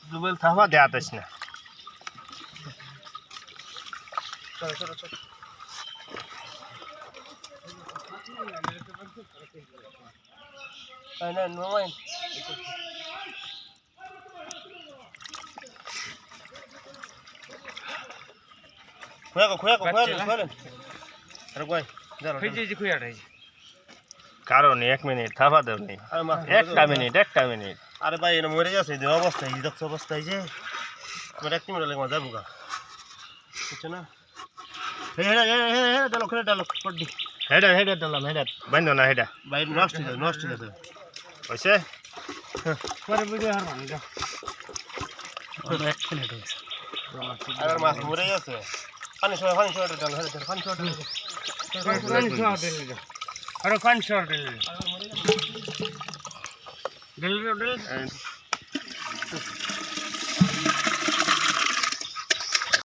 জুবেল থাবা দেয়াতেছ না চলো চলো চলো না নোমাইন খুয়া আরে কই কারণ 1 মিনিট থাবা দাও নি একটা মিনিট আরে ভাই এনে মরে যাচ্ছে এই অবস্থায় এই দেখছ অবস্থায় যে আমার 1 মিনিট লাগে যাবো গা বুঝছ না হেডা ডালো করে ডালো পড়দি হেডা ডালাম হেডা বাইন্দো না হেডা বাইর নষ্ট হয়ে গেছে হইছে পরে বুঝে হার মান যা ওর 1 মিনিট হইছে আর মাছ মরে গেছে পানি সয় ডাল হেডা পানি সয় আরে পানি সয় ডাল